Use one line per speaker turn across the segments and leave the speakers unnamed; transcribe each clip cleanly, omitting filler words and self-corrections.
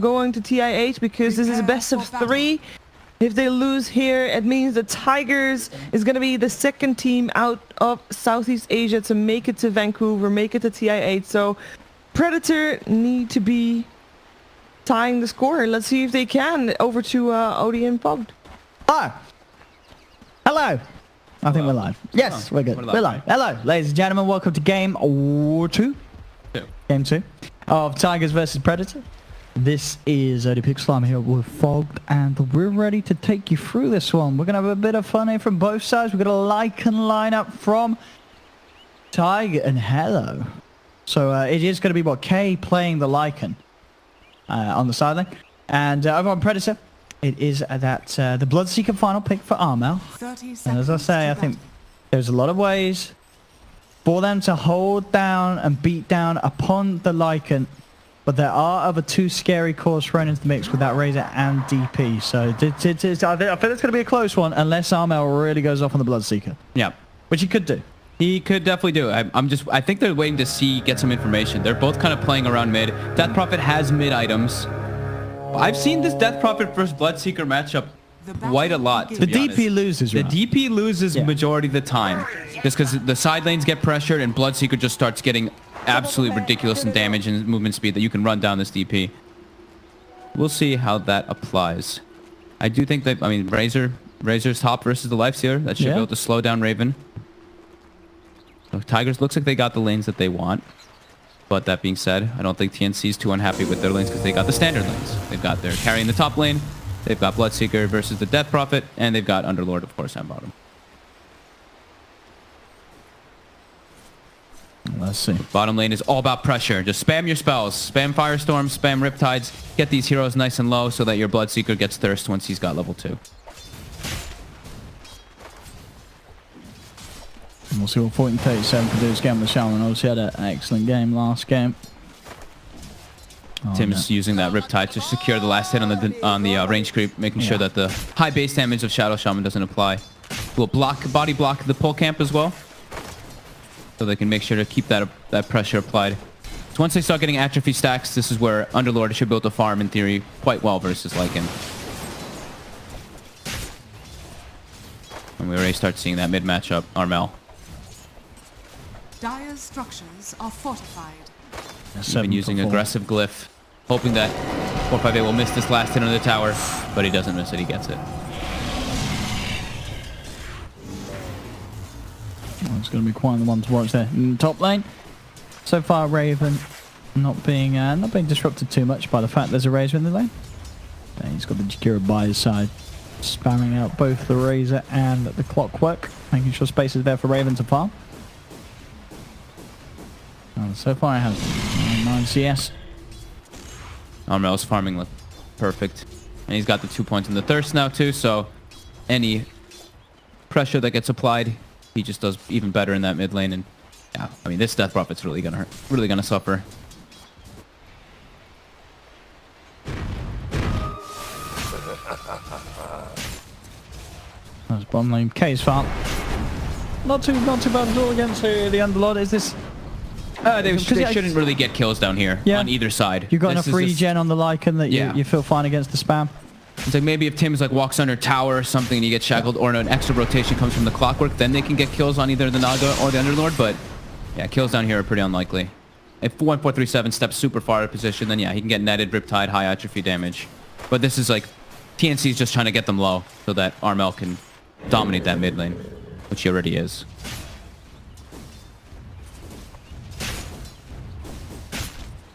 going to TIH because this is a best of 3. If they lose here, it means the Tigers is going to be the second team out of Southeast Asia to make it to Vancouver, make it to TI8. So Predator need to be tying the score. Let's see if they can. Over to Odie and Fogged.
Hello. Hello. I think we're live. Yes, we're good. We're live. Hello, ladies and gentlemen. Welcome to Game 2. Game 2 of Tigers versus Predator. This is Odie Pixel. I'm here with Fogged, and we're ready to take you through this one. We're going to have a bit of fun here from both sides. We've got a Lycan lineup from Tiger and Hello. So it is going to be, what, Kay playing the Lycan on the sideline. And over on Predator, it is that the Bloodseeker final pick for Armel. And as I say, I think there's a lot of ways for them to hold down and beat down upon the Lycan. But there are other two scary cores thrown into the mix with that Razor and DP. So I think it's going to be a close one unless Armel really goes off on the Bloodseeker.
Yeah.
Which he could do.
He could definitely do. I think they're waiting to get some information. They're both kind of playing around mid. Death Prophet has mid items. I've seen this Death Prophet versus Bloodseeker matchup quite a lot.
The DP loses,
right?
The
DP loses majority of the time. Just because the side lanes get pressured and Bloodseeker just starts getting absolutely ridiculous in damage and movement speed that you can run down this DP. We'll see how that applies. I do think that, I mean, Razor's top versus the Lifestealer. That should be able to slow down Raven. So Tigers looks like they got the lanes that they want. But that being said, I don't think TNC is too unhappy with their lanes because they got the standard lanes. They're carrying the top lane. They've got Bloodseeker versus the Death Prophet. And they've got Underlord, of course, on bottom.
Let's see.
Bottom lane is all about pressure. Just spam your spells. Spam Firestorm, spam Riptides. Get these heroes nice and low so that your Bloodseeker gets thirst once he's got level 2.
And we'll see what 1437 can do this game with Shaman. Obviously had an excellent game last game.
Tim's using that Riptide to secure the last hit on the range creep, making sure that the high base damage of Shadow Shaman doesn't apply. We'll body block the pole camp as well, so they can make sure to keep that pressure applied. So once they start getting atrophy stacks, this is where Underlord should be able to farm, in theory, quite well versus Lycan. And we already start seeing that mid matchup, Armel.
Dire's structures are fortified.
He's been using aggressive glyph, hoping that 458 will miss this last hit on the tower, but he doesn't miss it, he gets it.
It's going to be quite the one to watch there in the top lane. So far, Raven not being disrupted too much by the fact there's a Razor in the lane. And he's got the Jakira by his side, spamming out both the Razor and the Clockwork, making sure space is there for Raven to farm. And so far, it has 9 CS.
Armel's farming look perfect, and he's got the 2 points in the thirst now too. So any pressure that gets applied, he just does even better in that mid lane. And yeah, I mean, this Death Prophet's really gonna suffer.
That's bottom lane. K's farm. Not too bad at all against the Underlord. Is this?
They shouldn't really get kills down here on either side.
You got enough regen on the Lycan that you feel fine against the spam.
It's like maybe if Tim's like walks under tower or something and you get shackled, or an extra rotation comes from the Clockwork, then they can get kills on either the Naga or the Underlord. But yeah, kills down here are pretty unlikely. If 1437 steps super far out of position, then yeah, he can get netted, Riptide, high atrophy damage. But this is like TNC's just trying to get them low so that Armel can dominate that mid lane, which he already is.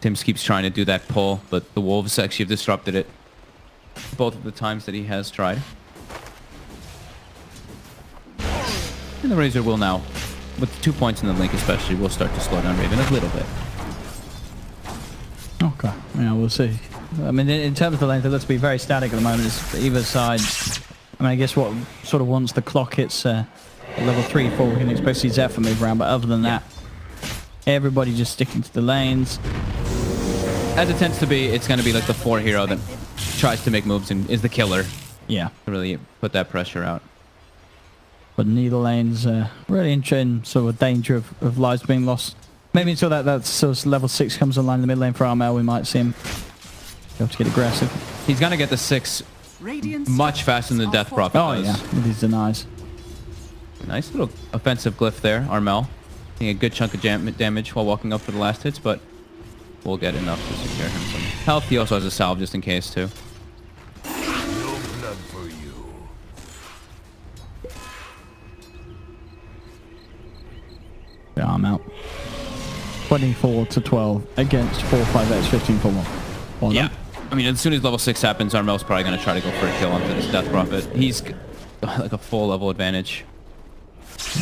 Tims keeps trying to do that pull, but the Wolves actually have disrupted it both of the times that he has tried. And the Razor will now, with 2 points in the link especially, will start to slow down Raven a little bit.
Okay, yeah, we'll see. I mean, in terms of the length, it looks to be very static at the moment. It's either side. I mean, I guess what sort of once the clock hits level 3, 4, we can expect to see Zephyr move around, but other than that, everybody just sticking to the lanes.
As it tends to be, it's going to be like the 4 hero that tries to make moves and is the killer.
Yeah.
To really put that pressure out.
But neither lane's really in sort of danger of lives being lost. Maybe until that sort of level 6 comes online in the mid lane for Armel, we might see him You have to get aggressive.
He's gonna get the 6
Radiant
much faster than the Death Prophet
Oh,
does.
yeah. With these denies.
Nice little offensive glyph there, Armel. Getting a good chunk of damage while walking up for the last hits, but we'll get enough to secure him some health. He also has a salve just in case, too.
No blood for you.
Yeah, I'm out. 24 to 12 against 4-5x 15 for 1. Well
Yeah.
done.
I mean, as soon as level 6 happens, Armel's probably going to try to go for a kill onto this Death Prophet. He's got like a full level advantage.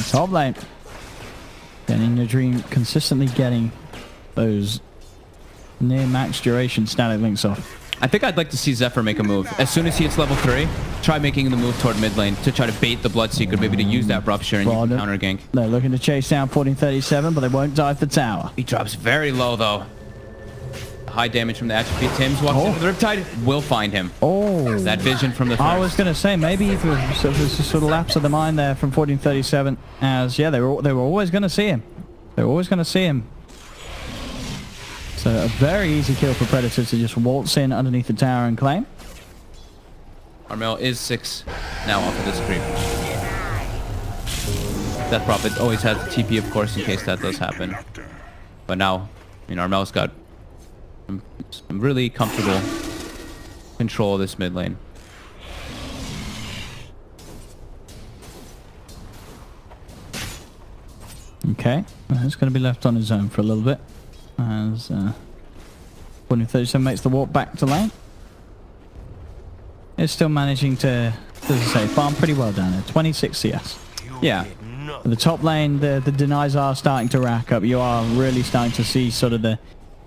Top lane. Then in your dream, consistently getting those near max duration static links off.
I think I'd like to see Zephyr make a move. As soon as he hits level 3, try making the move toward mid lane to try to bait the Bloodseeker, maybe to use that rupture and
Well,
counter gank.
They're looking to chase down 1437, but they won't dive the tower.
He drops very low though. High damage from the atrophy. Tim's walks into the Riptide. Will find him.
Oh.
That vision from the
I
first.
was going to say, maybe if there's a sort of lapse of the mind there from 1437, as, yeah, they were always going to see him. They were always going to see him. So a very easy kill for Predator to just waltz in underneath the tower and claim.
Armel is 6 now off of this creep. Death Prophet always has the TP, of course, in case that does happen. But now, I mean, Armel's got some really comfortable control of this mid lane.
Okay, he's going to be left on his own for a little bit. As 1437 makes the walk back to lane. It's still managing to, as I say, farm pretty well down there. 26 CS.
Yeah.
The top lane, the denies are starting to rack up. You are really starting to see sort of the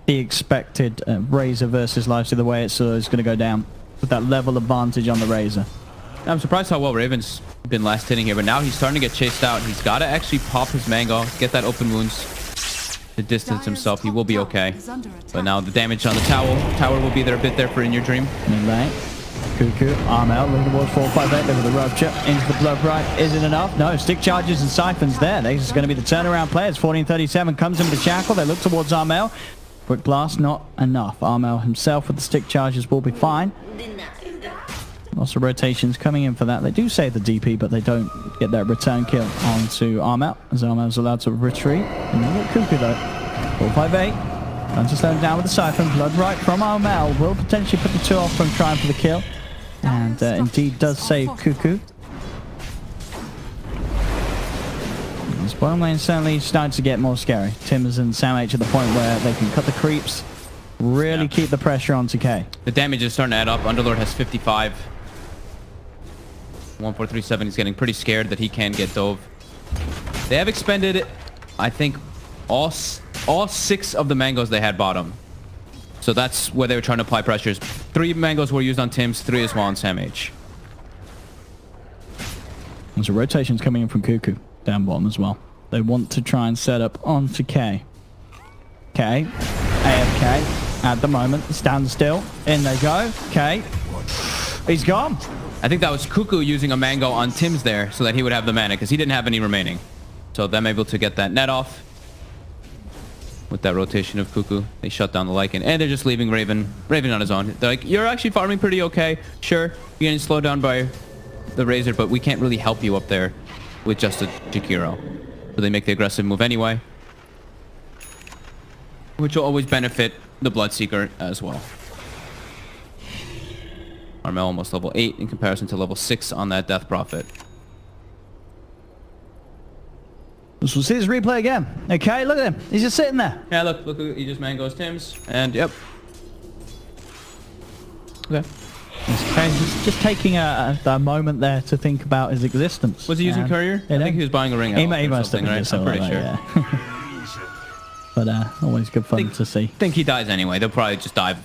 expected Razor versus Lifesteal, the way it's going to go down with that level advantage on the Razor.
I'm surprised how well Raven's been last hitting here, but now he's starting to get chased out. He's got to actually pop his mango, get that open wounds to distance himself. He will be okay. But now the damage on the tower will be there a bit there for In Your Dream.
Mid lane. Cuckoo, arm out, looking towards 458 there with the rupture into the blood right. Is it enough? No, stick charges and siphons there. This is going to be the turnaround players. 1437 comes in with the shackle. They look towards Armel. Quick blast, not enough. Armel himself with the stick charges will be fine. Lots of rotations coming in for that. They do save the DP, but they don't get that return kill onto Armel, as Armel's allowed to retreat. And then look Cuckoo though. 458. Trying to slow him down with the siphon. Blood right from Armel will potentially put the 2 off from trying for the kill. And indeed does save Cuckoo. This bottom lane certainly starting to get more scary. Timbers and Sam H at the point where they can cut the creeps, really keep the pressure on K.
The damage is starting to add up. Underlord has 55. 1437 is getting pretty scared that he can get dove. They have expended, I think, all 6 of the mangoes they had bottom. So that's where they were trying to apply pressures. 3 mangoes were used on Tim's, 3 as well on Sam H.
There's a rotations coming in from Cuckoo down bottom as well. They want to try and set up onto K. K, AFK at the moment, stand still. In they go. K, he's gone.
I think that was Cuckoo using a mango on Tim's there so that he would have the mana because he didn't have any remaining. So them able to get that net off. With that rotation of Cuckoo, they shut down the Lycan, and they're just leaving Raven on his own. They're like, you're actually farming pretty okay. Sure, you're getting slowed down by the Razor, but we can't really help you up there with just a Jakiro. So they make the aggressive move anyway, which will always benefit the Bloodseeker as well. Armel almost level 8 in comparison to level 6 on that Death Prophet.
We'll see this replay again. Okay, look at him. He's just sitting there.
Yeah, look, he just mangoes Tim's, and yep. Okay.
Okay, he's just taking a moment there to think about his existence.
Was he using Courier? I think he was buying a ring.
He must have been,
right? I'm pretty sure.
Yeah. But always good fun to see.
I think he dies anyway. They'll probably just dive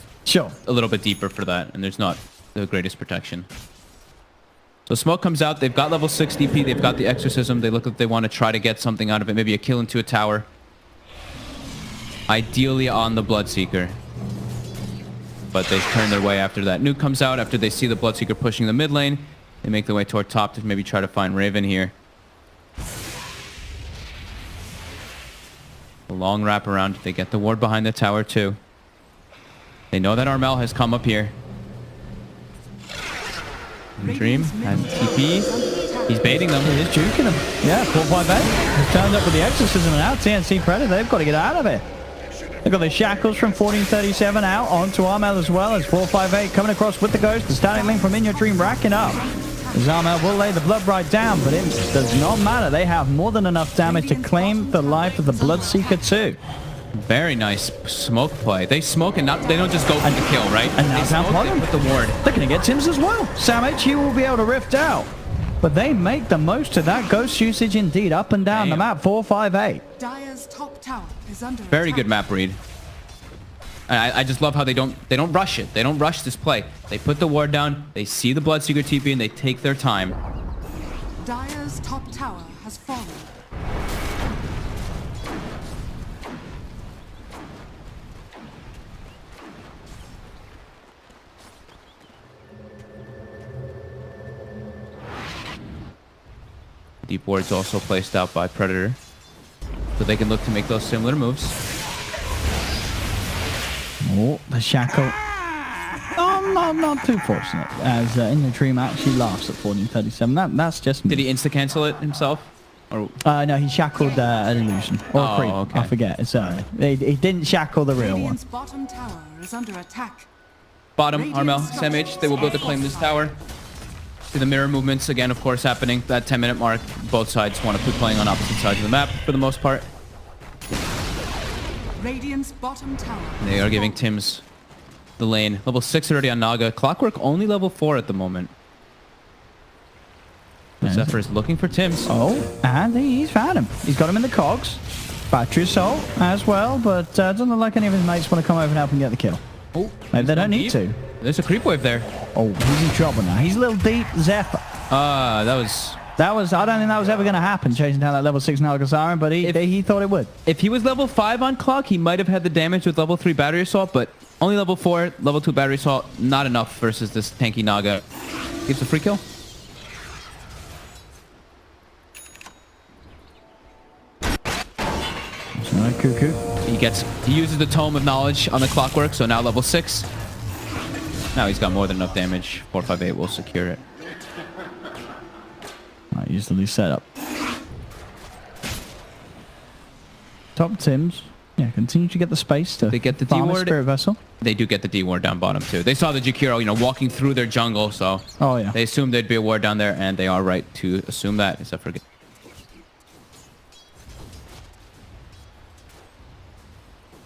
a little bit deeper for that, and there's not the greatest protection. So smoke comes out. They've got level 6 DP. They've got the exorcism. They look like they want to try to get something out of it. Maybe a kill into a tower. Ideally on the Bloodseeker. But they turn their way after that. Nuke comes out after they see the Bloodseeker pushing the mid lane. They make their way toward top to maybe try to find Raven here. A long wrap around. They get the ward behind the tower too. They know that Armel has come up here. Dream has TP. He's baiting them.
He is juking them. Yeah, 458. He's turned up with the Exorcism and now TNC Predator. They've got to get out of it. They've got the shackles from 1437 out onto Armel as well as 458 coming across with the Ghost. The static link from In Your Dream racking up. As Armel will lay the blood right down, but it does not matter. They have more than enough damage to claim the life of the Bloodseeker too.
Very nice smoke play. They smoke and they don't just go for the kill, right?
And now
they smoke with the ward.
They're going to get Tims as well. Sam HU will be able to rift out. But they make the most of that Ghost usage indeed. Up and down the map, 458.
Dire's top tower is under
Very
attack.
good map read. And I just love how they don't rush it. They don't rush this play. They put the ward down, they see the Bloodseeker TP, and they take their time.
Dire's top tower has fallen.
Deep wards also placed out by Predator, so they can look to make those similar moves.
Oh, the shackle. Oh, not too fortunate. As In the Dream actually laughs at 1437. That's just me.
Did he insta-cancel it himself? Or
No, he shackled an illusion. Or a creep.
Okay.
I forget. It's, he didn't shackle the real one.
Radiant's bottom tower is under attack.
bottom, Armel, SMH, they will be able to claim this tower. See the mirror movements again, of course, happening. That 10-minute mark, both sides want to be playing on opposite sides of the map for the most part.
Radiant's bottom tower.
They are giving Tims the lane. Level 6 already on Naga. Clockwork only level 4 at the moment. Zephyr is looking for Tims.
Oh, and he's found him. He's got him in the cogs. Battery assault as well, but doesn't look like any of his mates want to come over and help him get the kill.
Oh,
Maybe they don't need to.
There's a creep wave there.
Oh, he's in trouble now. He's a little deep. Zephyr.
That was...
I don't think that was ever going to happen, chasing down that level 6 Naga Siren, but he thought it would.
If he was level 5 on clock, he might have had the damage with level 3 battery assault, but only level 4, level 2 battery assault, not enough versus this tanky Naga. Gives a free kill.
Alright, Cuckoo.
He uses the Tome of Knowledge on the Clockwork, so now level 6. Now he's got more than enough damage. 458 will secure it.
Right, easily set up. Top Tims. Yeah, continue to get the space to
They get the
farm a
D-ward.
Spirit Vessel.
They do get the D ward down bottom too. They saw the Jakiro, walking through their jungle, so
Oh, yeah.
they assumed there'd be a ward down there, and they are right to assume that, except for...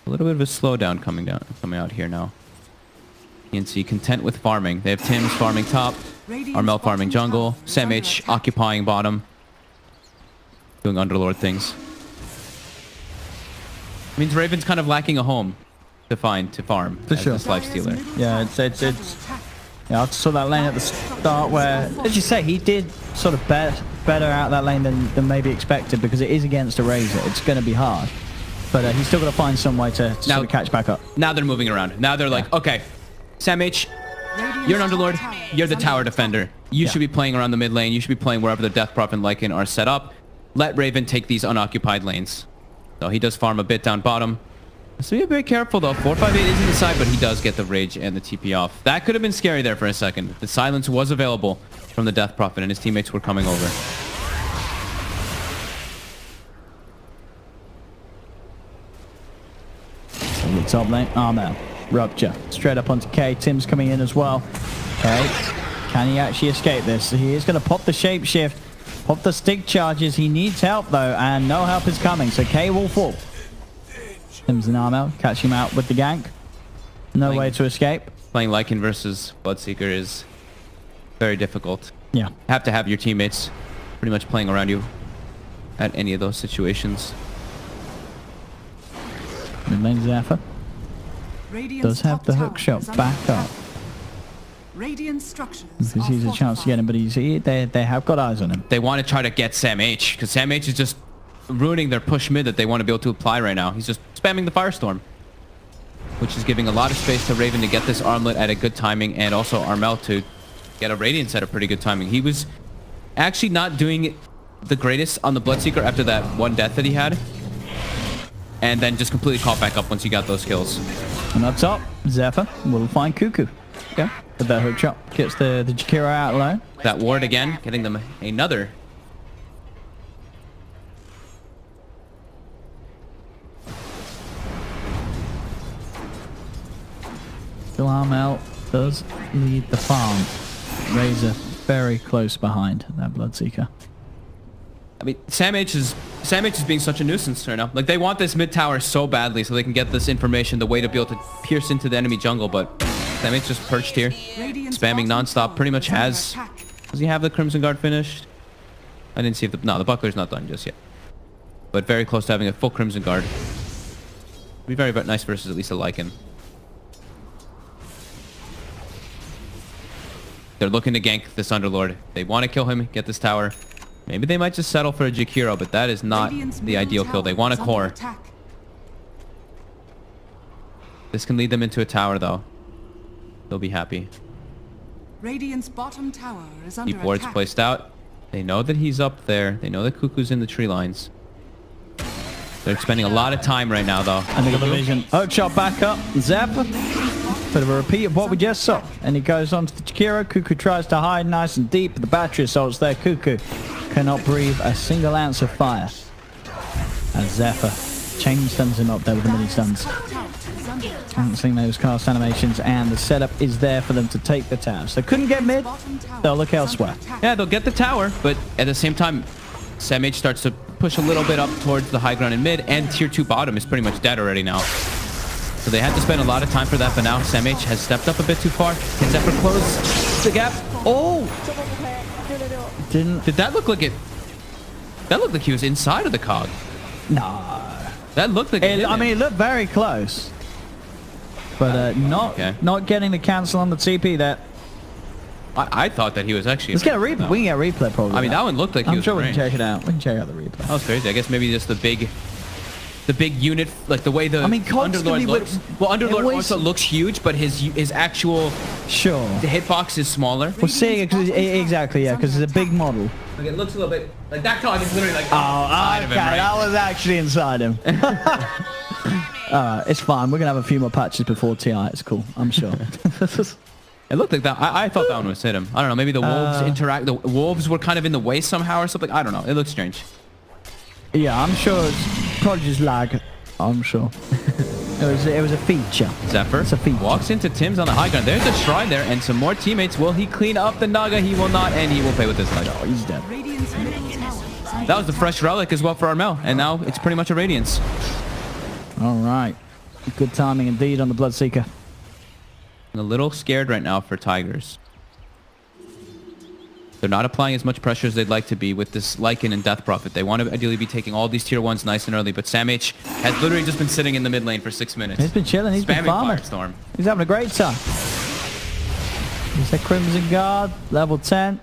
A little bit of a slowdown coming out here now. TNC content with farming. They have Tims farming top, Armel farming jungle, SamH occupying bottom, doing Underlord things. Means Raven's kind of lacking a home to farm
For
as
sure.
this lifestealer.
Yeah, it's yeah, I saw that lane at the start where, as you say, he did sort of better out that lane than maybe expected, because it is against a Razor. It's going to be hard. But he's still got to find some way to sort of catch back up.
Now they're moving around. Now they're like, okay, SamH, you're an Underlord, you're the tower defender. You should be playing around the mid lane. You should be playing wherever the Death Prophet and Lycan are set up. Let Raven take these unoccupied lanes. So he does farm a bit down bottom. So be very careful though. 458 is in the side, but he does get the Rage and the TP off. That could have been scary there for a second. The silence was available from the Death Prophet, and his teammates were coming over.
The top lane, Armel, Rupture, straight up onto K. Tim's coming in as well. Okay, can he actually escape this? He is going to pop the shapeshift, pop the stick charges. He needs help though, and no help is coming, so K will fall. Tim's and Armel catch him out with the gank. No way to escape.
Playing Lycan versus Bloodseeker is very difficult.
Yeah.
You have to have your teammates pretty much playing around you at any of those situations.
Mid lane Zephyr does have the hook shot back up.
Radiant structures
Because he's a chance to get him, but they have got eyes on him.
They want to try to get SamH, because SamH is just ruining their push mid that they want to be able to apply right now. He's just spamming the Firestorm, which is giving a lot of space to Raven to get this armlet at a good timing, and also Armel to get a Radiance at a pretty good timing. He was actually not doing the greatest on the Bloodseeker after that one death that he had. and then just completely caught back up once you got those kills.
And up top, Zephyr will find Cuckoo. Yeah, with that hook shot. Gets the Jakiro out low.
That ward again, getting them another.
Still Armel does lead the farm. Razor very close behind that Bloodseeker.
I mean, Sam H is being such a nuisance right now. Like, they want this mid tower so badly so they can get this information, the way to be able to pierce into the enemy jungle, but Sam H just perched here, spamming nonstop. Pretty much has... Does he have the Crimson Guard finished? I didn't see if the... No, the Buckler's not done just yet. But very close to having a full Crimson Guard. It'd be very, very nice versus at least a Lycan. They're looking to gank this Underlord. They want to kill him, get this tower. Maybe they might just settle for a Jakiro, but that is not the ideal kill. They want a core. This can lead them into a tower, though. They'll be happy.
Radiant's bottom tower is under
Deep wards
attack.
placed out. They know that he's up there. They know that Cuckoo's in the tree lines. They're spending a lot of time right now, though.
And they got the vision. Hook shot back up. Zap. Bit of a repeat of what we just saw. And he goes on to the Jakiro. Cuckoo tries to hide nice and deep. The battery assault's there. Cuckoo cannot breathe a single ounce of fire. As Zephyr chain stuns him up there with the mini stuns. Haven't seen those cast animations, and the setup is there for them to take the tower. So couldn't get mid. They'll look elsewhere.
Yeah, they'll get the tower, but at the same time, Sam H starts to push a little bit up towards the high ground in mid, and tier 2 bottom is pretty much dead already now. So they had to spend a lot of time for that, but now Sam H has stepped up a bit too far. Can Zephyr close the gap? Oh! Did that look like it? That looked like he was inside of the cog.
No.
That looked like it.
I mean, it looked very close. But not getting the cancel on the TP there.
I thought that he was actually...
Let's get a replay.
No.
We can get a replay probably.
I mean, that one looked like he was
I'm sure we
in
can
range.
check it out. We can check out the replay.
That was crazy. I guess maybe just the big unit, like the way the Underlord looks. Well, Underlord also looks huge, but his actual the hitbox is smaller.
We're seeing exactly, yeah, because it's a big model.
Like, it looks a little bit like that cog is literally like
inside
of him, right?
That was actually inside him. It's fine. We're gonna have a few more patches before TI. It's cool. I'm sure.
It looked like that. I thought that one was hit him. I don't know. Maybe the wolves interact. The wolves were kind of in the way somehow or something. I don't know. It looks strange.
Yeah, I'm sure it's probably just lag. I'm sure. It was a feature.
Zephyr
It's a feature.
walks into Tim's on the high ground. There's a shrine there and some more teammates. Will he clean up the Naga? He will not, and he will pay with his life.
Oh, he's dead.
Radiant's middle tower is under
That was the fresh relic as well for Armel, and now it's pretty much a Radiance.
All right. Good timing indeed on the Bloodseeker.
I'm a little scared right now for Tigers. They're not applying as much pressure as they'd like to be with this Lycan and Death Prophet. They want to ideally be taking all these tier 1s nice and early, but Sam H has literally just been sitting in the mid lane for 6 minutes.
He's been chilling. He's been
spamming
farming.
Firestorm.
He's having a great time. He's a Crimson Guard, level 10.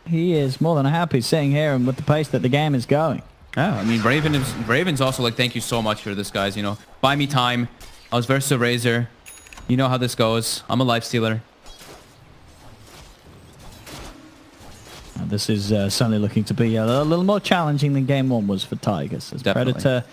He is more than happy sitting here and with the pace that the game is going.
Yeah, I mean, Raven's also like, thank you so much for this, guys. You know, buy me time. I was versus a Razor. You know how this goes. I'm a life stealer.
This is certainly looking to be a little more challenging than Game 1 was for Tigers. As
Definitely.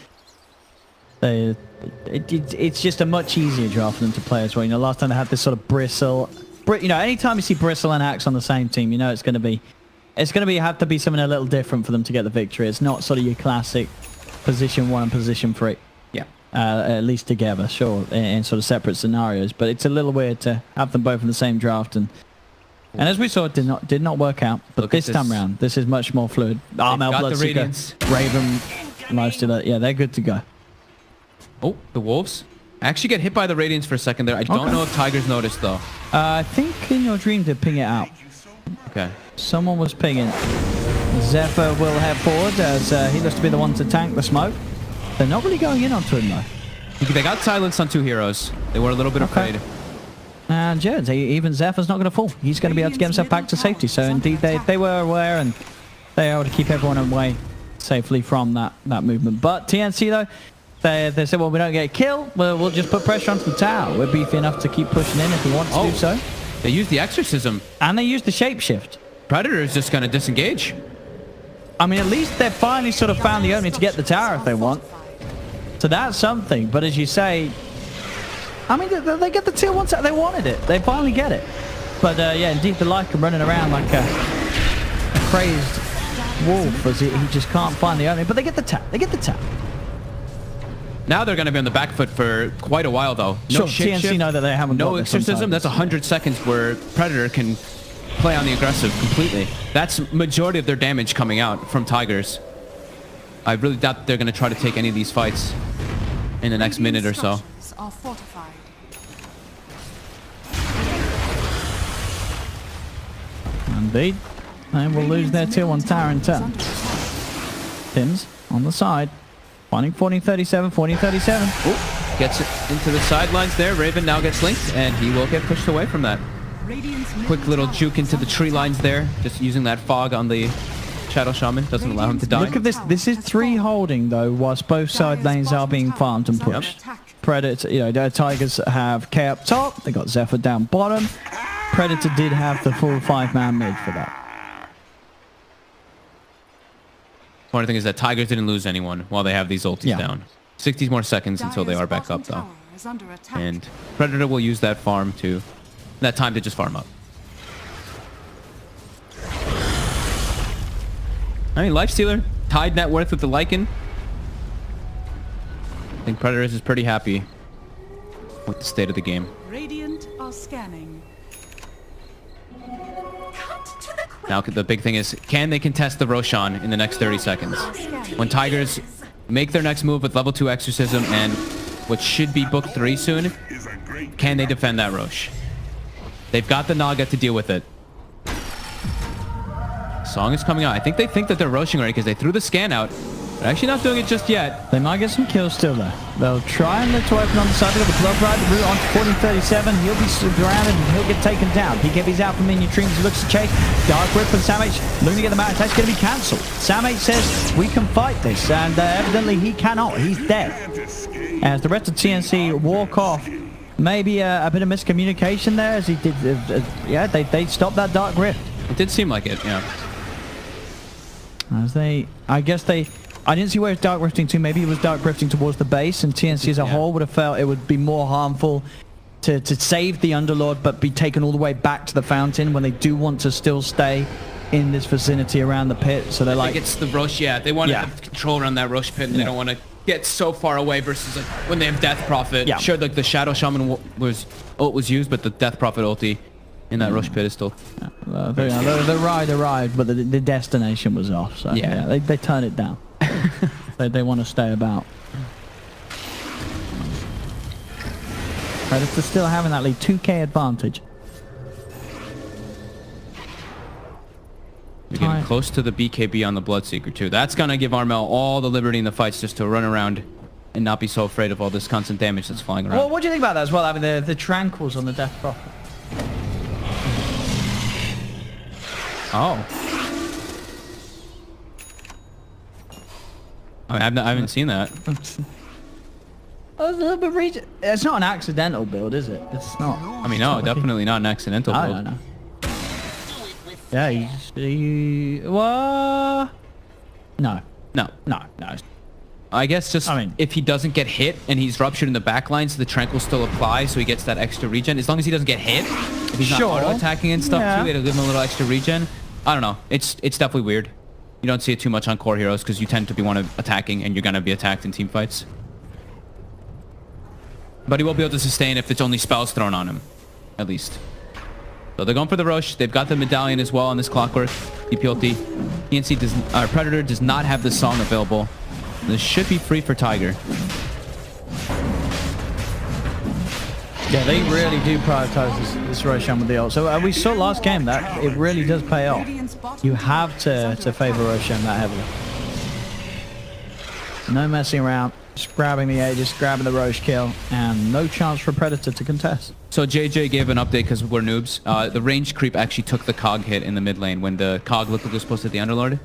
Predator, it's just a much easier draft for them to play as well. You know, last time they had this sort of bristle. You know, anytime you see Bristle and Axe on the same team, you know it's going to have to be something a little different for them to get the victory. It's not sort of your classic position 1 and position 3.
Yeah.
At least together, sure, in sort of separate scenarios. But it's a little weird to have them both in the same draft, and as we saw, it did not work out. But
Look at
this time round, this is much more fluid. Armel,
got the
Bloodseeker,
Radiance.
Raven, Lifestealer, yeah, they're good to go.
Oh, the Wolves. I actually get hit by the Radiance for a second there. I don't know if Tigers noticed, though.
I think in your dream to ping it out.
Okay.
Someone was pinging. Zephyr will head forward as he looks to be the one to tank the smoke. They're not really going in onto him, though.
They got silenced on 2 heroes. They were a little bit afraid.
And yeah, even Zephyr's not going to fall. He's going to be able to get himself back to safety. So indeed, they were aware, and they are able to keep everyone away safely from that movement. But TNC, though, they said, well, we don't get a kill. We'll just put pressure onto the tower. We're beefy enough to keep pushing in if we want to do so.
They used the Exorcism.
And they used the shapeshift.
Predator is just going to disengage.
I mean, at least they've finally sort of found the opening to get the tower if they want. So that's something. But as you say, I mean, they get the tier 1 set. They wanted it. They finally get it. But yeah, indeed, the Lycan running around like a crazed wolf as he just can't find the opening. But they get the tap. They get the tap.
Now they're going to be on the back foot for quite a while, though. No
sure, TNC know that they haven't
no
got this
exorcism. That's 100 seconds where Predator can play on the aggressive completely. That's majority of their damage coming out from Tigers. I really doubt they're going to try to take any of these fights in the next minute or so.
Are fortified.
Indeed. They will lose their tier 1 tower in turn. Tim's on the side. Finding 1437, 1437.
Oh, gets it into the sidelines there. Raven now gets linked, and he will get pushed away from that. Quick little juke into the tree lines there. Just using that fog on the Shadow Shaman. Doesn't allow him to die.
Look at this. This is 3 holding, though, whilst both side lanes are being farmed and pushed. Predator, you know, the Tigers have K up top. They got Zephyr down bottom. Predator did have the full 5-man mid for that.
One thing is that Tigers didn't lose anyone while they have these ultis down. 60 more seconds until they are back up, though. And Predator will use that time to just farm up. I mean, Lifestealer tied net worth with the Lycan. I think Predator is pretty happy with the state of the game.
Radiant are scanning.
Now the big thing is, can they contest the Roshan in the next 30 seconds? When Tigers make their next move with level 2 Exorcism and what should be book 3 soon, can they defend that Rosh? They've got the Naga to deal with it. Song is coming out. I think they think that they're Roshing already because they threw the scan out. They're actually not doing it just yet.
They might get some kills still, though. They'll try and lift to open on the side. They've got the Blood Ride, the route onto 1437. He'll be surrounded and he'll get taken down. BKB's out from minion trees. He looks to chase. Dark Rip and Sam H looking at the match. That's going to be cancelled. Sam H says, we can fight this. And evidently he cannot. He's dead. As the rest of TNC walk off. Maybe a bit of miscommunication there as he did. Yeah, they stopped that Dark Rift.
It did seem like it, yeah.
As I didn't see where it was dark rifting to. Maybe it was dark rifting towards the base, and TNC as a whole would have felt it would be more harmful to save the Underlord, but be taken all the way back to the fountain when they do want to still stay in this vicinity around the pit. So they're like,
it's the Rosh, They want to have control around that Rosh pit, and they don't want to get so far away versus like when they have Death Prophet. Yeah. Sure, like the Shadow Shaman was used, but the Death Prophet ulti in that Rush pit is still...
The ride arrived, but the destination was off. So yeah, they turn it down. they want to stay about. Predator still having that lead, 2k advantage.
You're getting close to the BKB on the Bloodseeker too. That's going to give Armel all the liberty in the fights just to run around and not be so afraid of all this constant damage that's flying around.
Well, what do you think about that as well? I mean, the Tranquils on the Death Prophet.
Oh. I haven't seen that.
A little bit it's not an accidental build, is it? It's not.
I mean, no, definitely not an accidental build.
I don't know. Yeah, what? No.
I guess just if he doesn't get hit and he's ruptured in the back line, so the Tranquil still apply, so he gets that extra regen. As long as he doesn't get hit, if he's not auto-attacking and stuff too, it'll give him a little extra regen. I don't know. It's definitely weird. You don't see it too much on core heroes because you tend to be attacking and you're going to be attacked in team fights. But he will be able to sustain if it's only spells thrown on him, at least. So they're going for the Rosh. They've got the medallion as well on this Clockwork. DPLT. TNC Predator does not have the song available. This should be free for Tiger.
Yeah, they really do prioritize this Roshan with the ult. So we saw last game that it really does pay off. You have to favor Roshan that heavily. No messing around. Just grabbing the Aegis, grabbing the Rosh kill, and no chance for Predator to contest.
So JJ gave an update because we're noobs. The range creep actually took the cog hit in the mid lane when the cog looked like it was supposed to hit the Underlord.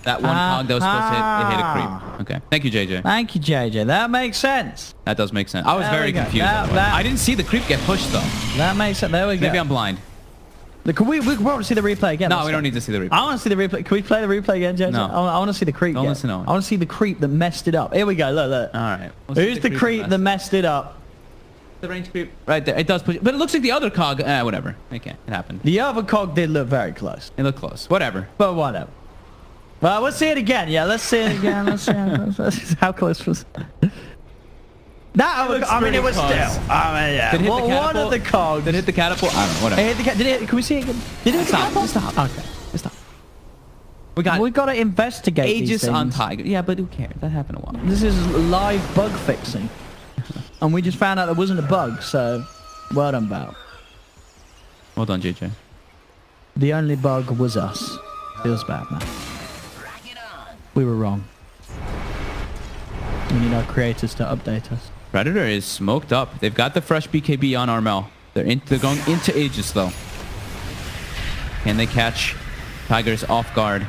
That one cog that was supposed to hit, it hit a creep. Okay. Thank you, JJ.
Thank you, JJ. That makes sense.
That does make sense. I was very confused. I didn't see the creep get pushed, though.
That makes sense. There we go.
Maybe I'm blind.
Look, we could probably see the replay again.
No, we don't need to see the replay.
I want to see the replay. Can we play the replay again, James?
No.
I want to see the creep.
Don't
again.
listen to it.
I want to see the creep that messed it up. Here we go. Look.
All right.
Who's the creep that messed it up?
The range creep. Right there. It does push. But it looks like the other cog. Whatever. Okay. It happened.
The other cog did look very close.
It looked close. Whatever.
But whatever. Well, let's see it again. Yeah, let's see it again. Let's see how close was that? I mean, it was
close.
still. I mean, yeah.
Did it hit the
One of
catapult?
the cogs.
Did it hit the catapult? I don't know. Whatever.
Did it? Can we see it again? Did it hit the catapult?
Stop.
Okay.
Stop.
We got to investigate these
Aegis
things.
on Tiger. Yeah, but who cares? That happened a while.
This is live bug fixing. And we just found out there wasn't a bug, so well done, Val.
Well done, JJ.
The only bug was us. Feels bad, man. We were wrong. We need our creators to update us.
Predator is smoked up. They've got the fresh BKB on Armel. They're going into Aegis, though. Can they catch Tigers off guard?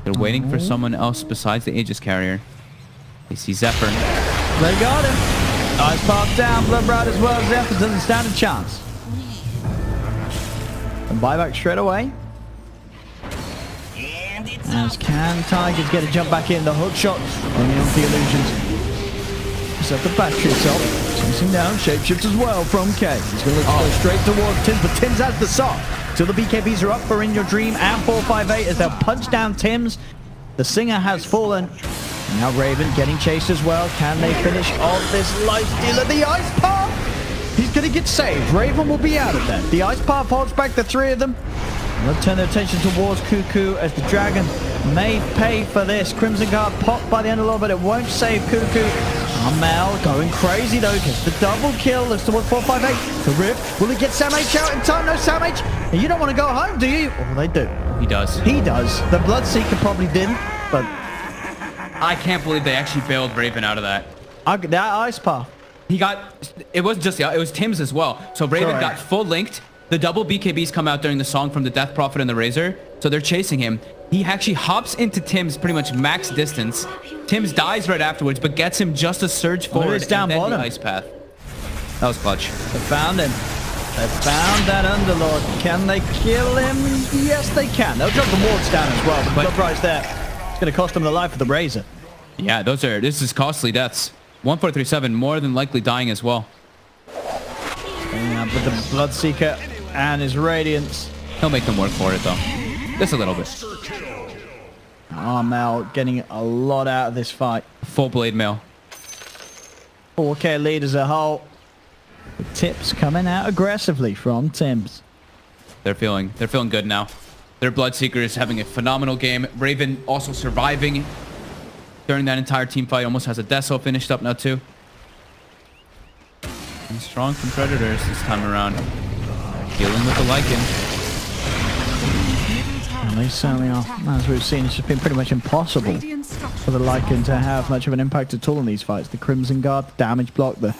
They're waiting for someone else besides the Aegis carrier. They see Zephyr.
They got him. Ice Path down. Blood Ride as well. Zephyr doesn't stand a chance. And buyback straight away. As can Tigers get a jump back in. The hook shot only on the illusions. Set the battery itself. Chasing down shapeshift as well from K. He's going to go straight towards Tims, but Tims has the sock. So the BKBs are up for In Your Dream and 458 as they'll punch down Tims. The Singer has fallen. Now Raven getting chased as well. Can they finish off this life stealer? The Ice Path! He's going to get saved. Raven will be out of there. The Ice Path holds back the three of them. They'll turn their attention towards Cuckoo as the Dragon may pay for this. Crimson Guard popped by the end of the law, but it won't save Cuckoo. Amel going crazy though, gets the double kill. Looks towards 458. The Rip. Will he get Sam H out in time? No Sam H. You don't want to go home, do you? Oh, they do.
He does.
He does. The Bloodseeker probably didn't, but
I can't believe they actually bailed Raven out of that.
that Ice Path.
He got... It wasn't just... It was Tim's as well. So Raven
Sorry.
got full linked. The double BKBs come out during the song from the Death Prophet and the Razor. So they're chasing him. He actually hops into Tim's pretty much max distance. Tim's dies right afterwards, but gets him just a surge forward
it's down
and then
bottom.
the Ice Path. That was clutch.
They found him. They found that Underlord. Can they kill him? Yes, they can. They'll drop the wards down as well, but the price there. It's going to cost them the life of the Razor.
Yeah, this is costly deaths. 1437 more than likely dying as well.
Yeah, but the Bloodseeker and his Radiance.
He'll make them work for it though. Just a little bit.
Armel getting a lot out of this fight.
Full blade mail.
4K lead as a whole. The tips coming out aggressively from Tims.
They're feeling good now. Their Bloodseeker is having a phenomenal game. Raven also surviving during that entire team fight. Almost has a Deso finished up now too. And strong from Predators this time around. Dealing with the Lycan.
And they certainly are. As we've seen, it's just been pretty much impossible for the Lycan to have much of an impact at all in these fights. The Crimson Guard, the damage block, the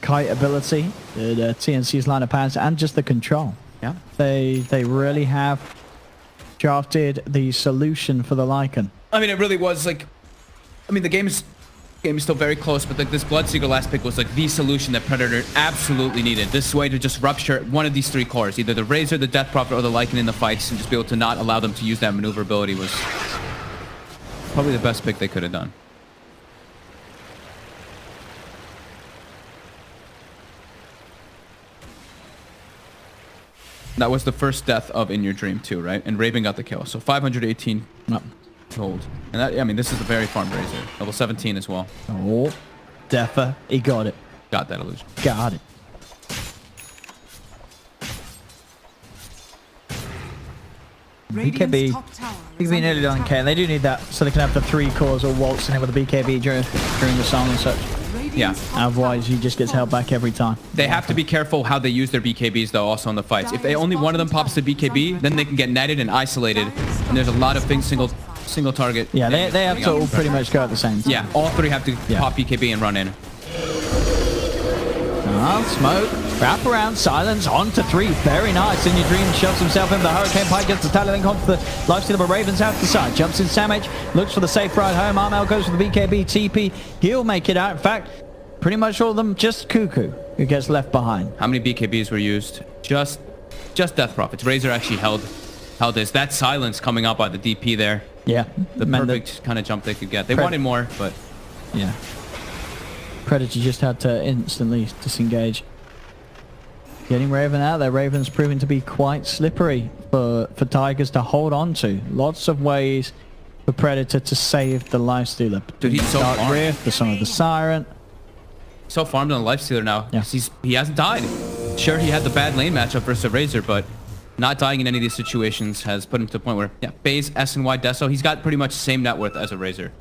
kite ability, the TNC's line of pads, and just the control.
Yeah.
They really have drafted the solution for the Lycan.
I mean, it really was like... I mean, the game is still very close, but like this Bloodseeker last pick was like the solution that Predator absolutely needed. This way to just rupture one of these three cores, either the Razor, the Death Prophet, or the Lycan in the fights, and just be able to not allow them to use that maneuverability was probably the best pick they could have done. That was the first death of In Your Dream too, right? And Raven got the kill, so 518 gold. And that, I mean, this is a very farm Razor. Level 17 as well.
Oh, Defa, he got it.
Got that illusion.
Got it. BKB. BKB nearly done, K. And they do need that so they can have the 3 cores or waltzing in with the BKB during the song and such.
Yeah.
Otherwise, he just gets held back every time.
They have to be careful how they use their BKBs, though, also in the fights. If they only one of them pops the BKB, then they can get netted and isolated. And there's a lot of things single target.
Yeah, they have to all pretty much go at the same time.
Yeah, all 3 have to pop BKB and run in.
Smoke, wrap around, silence, on to 3. Very nice. In Your Dream shoves himself in. The Hurricane Pike gets the talent, then comes the lifesteal, but Raven's out the side. Jumps in Sam H, looks for the safe ride home. Armel goes for the BKB, TP. He'll make it out. In fact, pretty much all of them, just Cuckoo, who gets left behind.
How many BKBs were used? Just just death profits. Razor actually held this. That silence coming up by the DP there.
Yeah.
The perfect kind of jump they could get. They wanted more, but
yeah. Predator just had to instantly disengage. Getting Raven out there. Raven's proving to be quite slippery for Tigers to hold on to. Lots of ways for Predator to save the Lifestealer.
Dude, he's so
Dark
farmed.
Rift, the Song of the Siren.
So farmed on the Lifestealer now.
Yeah.
He hasn't died. Sure, he had the bad lane matchup versus Razor, but not dying in any of these situations has put him to the point where, yeah, Baze, S and Y, Deso, he's got pretty much the same net worth as a Razor.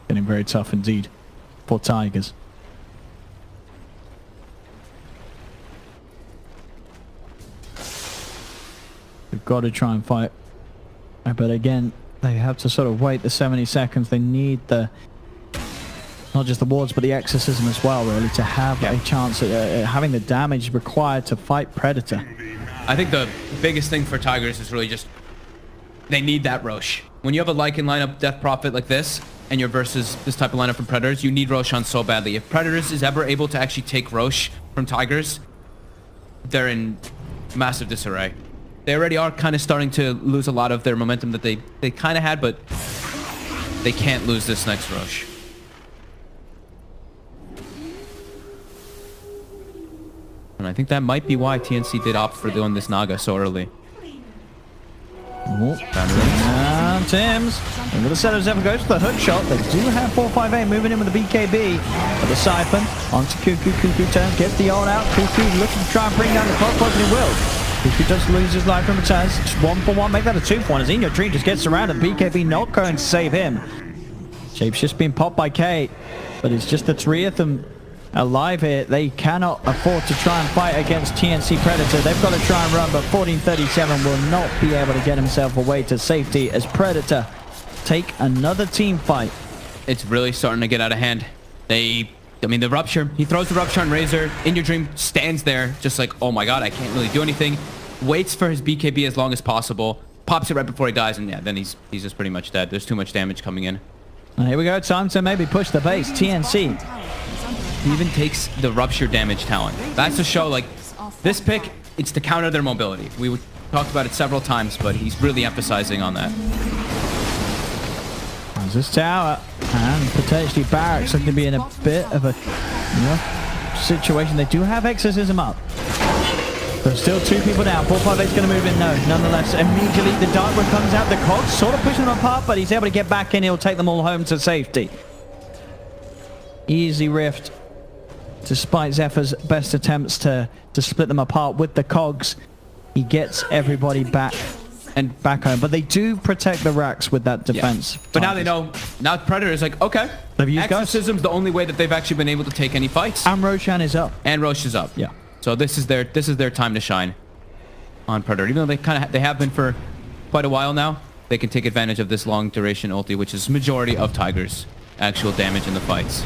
Getting very tough indeed for Tigers. They've got to try and fight. But again, they have to sort of wait the 70 seconds. They need the... not just the wards, but the exorcism as well, really, to have a chance at having the damage required to fight Predator.
I think the biggest thing for Tigers is really just they need that Rosh. When you have a Lycan lineup Death Prophet like this, and you're versus this type of lineup from Predators, you need Roshan so badly. If Predators is ever able to actually take Rosh from Tigers, they're in massive disarray. They already are kind of starting to lose a lot of their momentum that they kind of had, but they can't lose this next Rosh. And I think that might be why TNC did opt for doing this Naga so early.
Oh, and Tim's into the setters. Ever goes to the hook shot. They do have 4-5-8 moving in with the BKB. But the Siphon onto Cuckoo. Cuckoo turns, gets the ult out. Cuckoo looking to try and bring down the clock, but he will. Cuckoo does lose his life in return. Just 1-for-1, make that a 2-for-1 as In Your Dream just gets surrounded. BKB not going to save him. Shape's just been popped by Kate, but it's just the three of them alive here. They cannot afford to try and fight against TNC Predator. They've got to try and run, but 1437 will not be able to get himself away to safety as Predator take another team fight.
It's really starting to get out of hand. I mean, the Rupture, he throws the Rupture on Razor. In Your Dream stands there just like, oh my god, I can't really do anything. Waits for his BKB as long as possible. Pops it right before he dies, and yeah, then he's just pretty much dead. There's too much damage coming in.
And here we go, time to maybe push the base. TNC.
He even takes the Rupture damage talent. That's to show, like, this pick, it's to counter their mobility. We talked about it several times, but he's really emphasizing on that.
There's this tower, and potentially Barracks looking to be in a bit of a situation. They do have Exorcism up. There's still two people down. 4-5-8's going to move in, no. Nonetheless, immediately the Dark One comes out. The Cogs sort of pushing them apart, but he's able to get back in. He'll take them all home to safety. Easy Rift. Despite Zephyr's best attempts to split them apart with the Cogs, he gets everybody back and back home. But they do protect the racks with that defense.
Yeah. But now they know. Now Predator is like, okay, Exorcism's the only way that they've actually been able to take any fights.
And Roshan is up.
And Rosh is up.
Yeah.
So this is their time to shine on Predator. Even though they have been for quite a while now, they can take advantage of this long duration ulti, which is majority of Tiger's actual damage in the fights.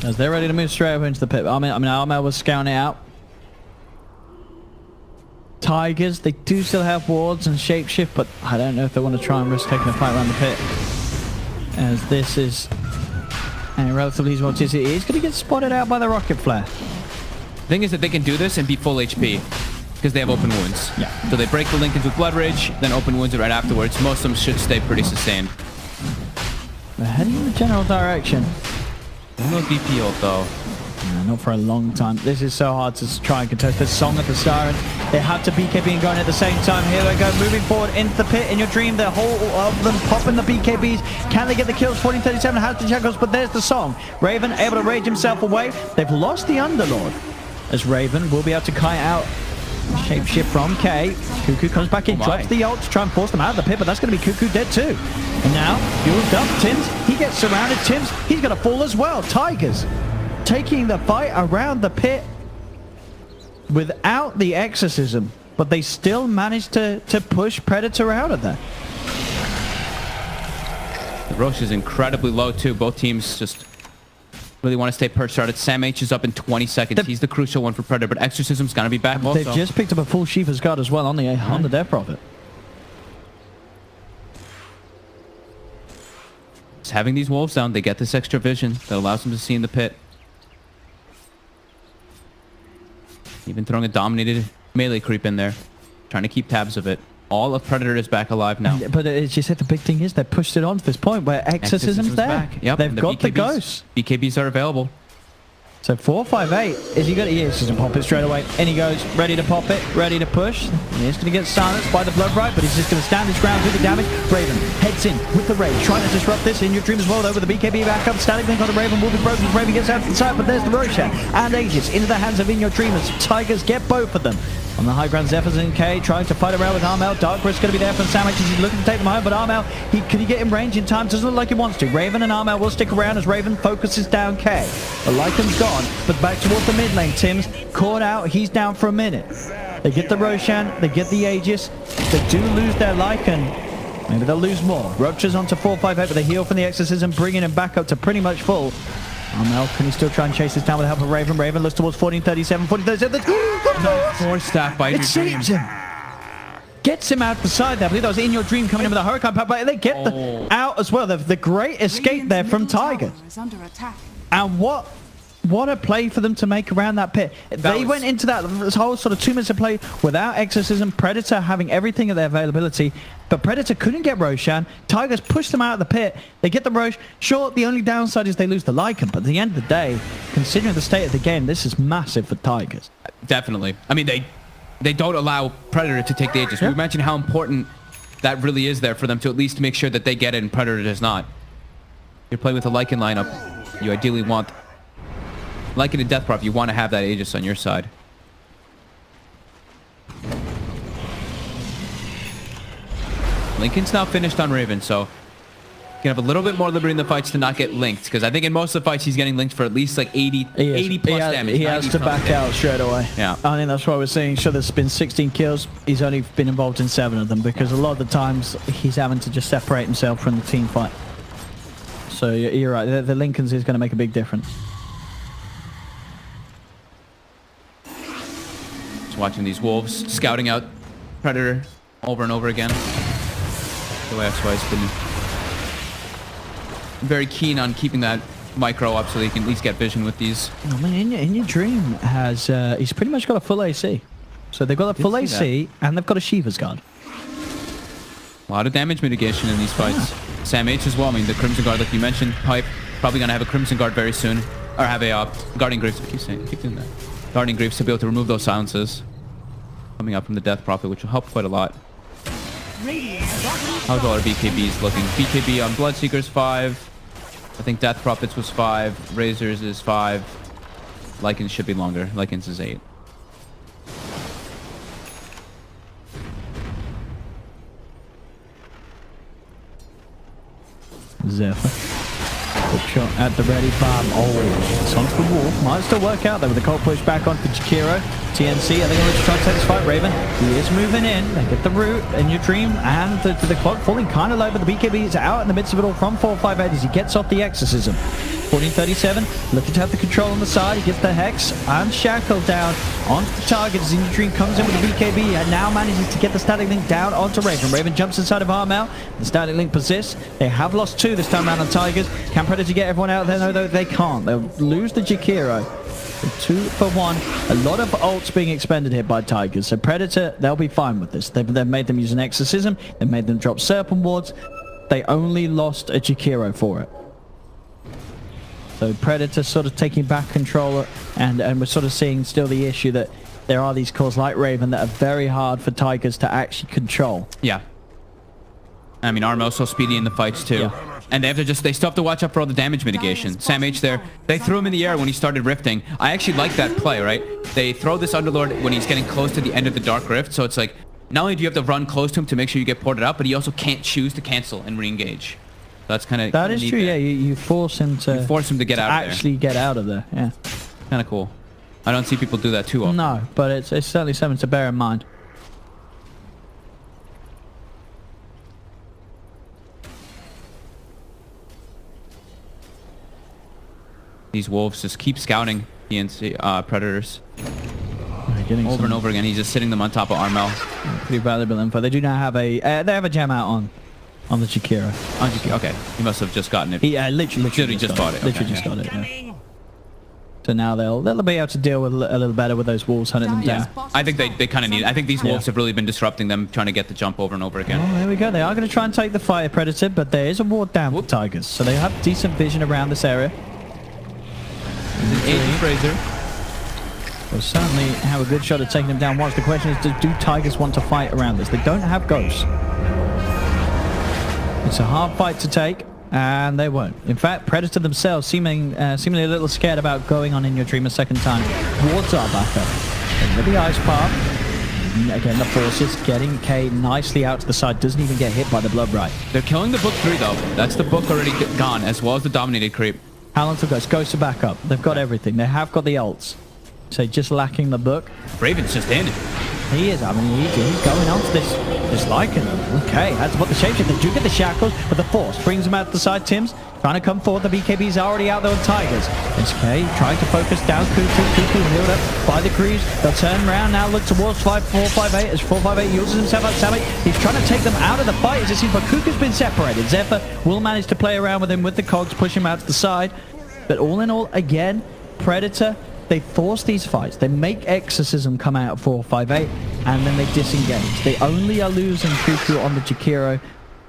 As they're ready to move straight over into the pit. I mean, Armel was scouting it out. Tigers, they do still have wards and shapeshift, but I don't know if they want to try and risk taking a fight around the pit. As this is a relatively easy one to see. He's going to get spotted out by the rocket flare.
The thing is that they can do this and be full HP because they have open wounds.
Yeah.
So they break the link into Blood Rage, then open wounds right afterwards. Most of them should stay pretty sustained.
They're heading in the general direction.
No DP ult though.
No, not for a long time. This is so hard to try and contest. The Song of the Siren. They have to BKB and going at the same time. Here they go, moving forward into the pit. In Your Dream, the whole of them popping the BKBs. Can they get the kills? 1437 has the Jackals, but there's the Song. Raven able to rage himself away. They've lost the Underlord. As Raven will be able to kite out. Shapeshift from K. Cuckoo comes back in, drops the ult to try and force them out of the pit, but that's going to be Cuckoo dead too. And now, fueled up, Tims, he gets surrounded. Tims, he's going to fall as well. Tigers taking the fight around the pit without the Exorcism, but they still managed to push Predator out of there.
The Rosh is incredibly low too. Both teams just really want to stay perch started. Sam H is up in 20 seconds. He's the crucial one for Predator, but Exorcism's going to be back also.
They've just picked up a full Shiva's Guard as well on the Death Prophet.
Just having these wolves down, they get this extra vision that allows them to see in the pit. Even throwing a dominated melee creep in there. Trying to keep tabs of it. All of Predator is back alive now.
But as you said, the big thing is they pushed it on to this point where Exorcism's there.
Back. Yep.
They've got the ghosts.
BKBs are available.
So 458, is he gonna? Yes, he's gonna pop it straight away. In he goes, ready to pop it, ready to push. He's gonna get silenced by the blood right, but he's just gonna stand his ground, do the damage. Raven heads in with the rage, trying to disrupt this. In your dream as well, though, with the BKB back up. Static link on the Raven will be broken. Raven gets out inside, but there's the Roshan and Aegis into the hands of In Your Dreamers. Tigers get both of them. On the high ground, Zephyrs and K trying to fight around with Armel. Dark Risk going to be there for Sandwich. He's looking to take them home, but Armel, can he get in range in time? Doesn't look like he wants to. Raven and Armel will stick around as Raven focuses down K. The Lycan's gone, but back towards the mid lane. Tim's caught out. He's down for a minute. They get the Roshan. They get the Aegis. They do lose their Lycan. Maybe they'll lose more. Ruptures onto 458, but they heal from the Exorcism, bringing him back up to pretty much full. Armel, can he still try and chase this down with the help of Raven? Raven looks towards 1437, 1437.
No, force staff by
It saves him. Gets him out the side there. I believe that was In Your Dream coming in with a Hurricane Pop, but they get the out as well. The great escape there from Tiger. And what a play for them to make around that pit. They went into that whole sort of 2 minutes of play without Exorcism, Predator having everything at their availability, but Predator couldn't get Roshan. Tigers pushed them out of the pit. They get the Rosh. Sure, the only downside is they lose the Lycan, but at the end of the day, considering the state of the game, this is massive for Tigers.
Definitely. I mean, they don't allow Predator to take the Aegis. We mentioned how important that really is there for them to at least make sure that they get it and Predator does not. You're playing with a Lycan lineup. You ideally want Lycan and Death Prop, you want to have that Aegis on your side. Lincoln's now finished on Raven, so you can have a little bit more liberty in the fights to not get linked, because I think in most of the fights he's getting linked for at least like 80 plus damage.
He has to back out straight away.
Yeah.
I think that's why we're seeing, sure, there's been 16 kills. He's only been involved in 7 of them, because a lot of the times he's having to just separate himself from the team fight. So you're right, the Lincoln's is going to make a big difference.
Watching these wolves scouting out Predator over and over again. The way X-Y's been very keen on keeping that micro up so they can at least get vision with these.
Oh man, In Your Dream has he's pretty much got a full AC. So they've got a full AC and they've got a Shiva's Guard.
A lot of damage mitigation in these fights. Sam H as well. I mean, the Crimson Guard, like you mentioned, Pipe probably gonna have a Crimson Guard very soon, or have a Guardian Greaves. Keep doing that. Guardian Greaves to be able to remove those silences coming up from the Death Prophet, which will help quite a lot. How's all our BKBs looking? BKB on Bloodseekers 5. I think Death Prophets was 5. Razors is 5. Lycans should be longer. Lycans is 8.
Zephyr. Good shot at the ready farm. Oh, it's onto the Wolf. Might still work out there with the cold push back onto Jakiro. TNC, I think I'm going to try to take this fight. Raven, he is moving in. They get the root In Your Dream, and the clock falling kind of low, but the BKB is out in the midst of it all from 458 as he gets off the Exorcism. 1437, looking to have the control on the side. He gets the Hex and Shackle down onto the target as In Your Dream comes in with the BKB and now manages to get the Static Link down onto Raven. Raven jumps inside of Armel. The Static Link persists. They have lost 2 this time around on Tigers. Can Predator get everyone out there? No, though they can't. They'll lose the Jakiro. 2 for 1. A lot of ults being expended here by Tigers. So Predator, they'll be fine with this. They've made them use an Exorcism. They've made them drop Serpent Wards. They only lost a Jakiro for it. So Predator sort of taking back control, and we're sort of seeing still the issue that there are these cores like Raven that are very hard for Tigers to actually control.
Yeah. I mean, Armo's so speedy in the fights too. Yeah. And they still have to watch out for all the damage mitigation. Sam H there, they threw him in the air when he started rifting. I actually like that play, right? They throw this Underlord when he's getting close to the end of the Dark Rift, so it's like, not only do you have to run close to him to make sure you get ported out, but he also can't choose to cancel and re-engage. That's kind of...
That is true, yeah. You force him to...
You force him to get out of there.
Actually get out of there, yeah.
Kind of cool. I don't see people do that too often.
No, but it's certainly something to bear in mind.
These wolves just keep scouting TNC Predators. Over and over again. He's just sitting them on top of Armel.
Pretty valuable info. They do now have a... they have a gem out on the Jakiro.
On Jakiro, okay. He must have just gotten it.
He literally
just bought it.
Literally just got it, yeah. So now they'll be able to deal with a little better with those wolves hunting them down.
I think they kind of need it. I think these wolves have really been disrupting them, trying to get the jump over and over again.
Oh, there we go. They are going to try and take the fire predator, but there is a ward down for tigers, so they have decent vision around this area.
Agent Fraser.
They'll certainly have a good shot at taking them down once. The question is, do tigers want to fight around this? They don't have ghosts. It's a hard fight to take, and they won't. In fact, Predator themselves seemingly a little scared about going on In Your Dream a second time. Wards are back up. Over the ice path. And again, the forces getting K nicely out to the side. Doesn't even get hit by the blood right.
They're killing the book 3 though. That's the book already gone, as well as the dominated creep.
How long till Ghosts? Ghosts are back up. They've got everything. They have got the ults. So just lacking the book.
Raven's just in.
He is. I mean, he's going on to this Lycan. Okay, that's what the shapeshift. They do get the shackles, but the force brings him out to the side. Tim's trying to come forward. The BKB's already out there with Tigers. It's K trying to focus down Cuckoo healed up by the crews. They'll turn around now, look towards 458 as 458 uses himself out Sammy. He's trying to take them out of the fight as it seems, but Cuckoo's been separated. Zephyr will manage to play around with him with the cogs, push him out to the side. But all in all, again, Predator, they force these fights. They make Exorcism come out at 458, and then they disengage. They only are losing Cuckoo on the Jakiro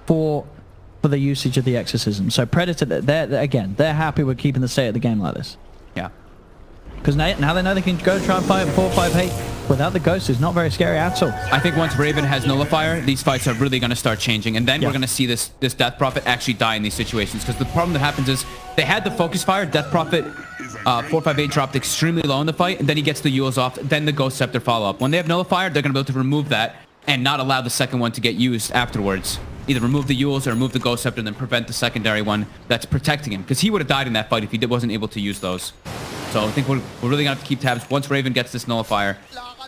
for the usage of the Exorcism. So Predator, they're happy with keeping the state of the game like this.
Yeah.
Because now they know they can go try and fight at 458 without the Ghost. Is not very scary at all.
I think once Raven has Nullifier, these fights are really going to start changing, and then we're going to see this Death Prophet actually die in these situations. Because the problem that happens is they had the Focus Fire. Death Prophet 458 dropped extremely low in the fight, and then he gets the Yules off. Then the Ghost Scepter follow up. When they have Nullifier, they're going to be able to remove that and not allow the second one to get used afterwards. Either remove the Yules or remove the Ghost Scepter and then prevent the secondary one that's protecting him. Because he would have died in that fight if he wasn't able to use those. So I think we're really going to have to keep tabs. Once Raven gets this Nullifier,